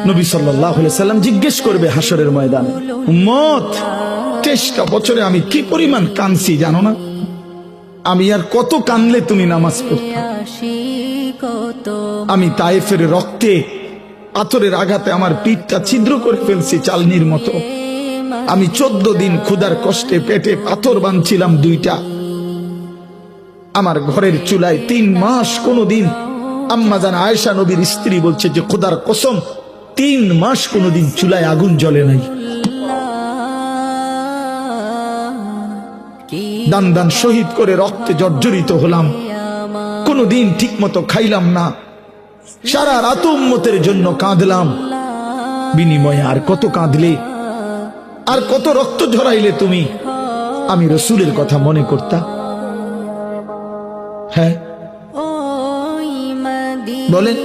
নবী সাল্লাল্লাহু আলাইহি সাল্লাম জিজ্ঞেস করবে হাসরের ময়দানে, উম্মত 23টা বছরে আমি কি পরিমাণ কাঁদছি জানো না? আমি আর কত কাঁদলে তুমি নামাজ পড়তে? আমি তায়েফের রক্তে পাথরের আঘাতে আমার পিঠটা ছিদ্র করে ফেলছি চালনির মতো। আমি 14 দিন ক্ষুধার কষ্টে পেটে পাথর বাঁধছিলাম 2টা। আমার ঘরের চুলায় 3 মাস কোনদিন, আম্মা জান আয়েশা নবীর স্ত্রী বলছে যে খোদার কসম 3 মাস কোনদিন চুলায় আগুন জ্বলে নাই। দান দান শহীদ করে রক্তে জর্জরিত হলাম, কোনদিন ঠিক মতো খাইলাম না, সারা রাত উম্মতের জন্য কাঁদলাম। বিনিময়ে আর কত কাঁদলে, আর কত রক্ত ঝরাইলে তুমি? আমি রসুলের কথা মনে করতাম। হ্যাঁ বলেন।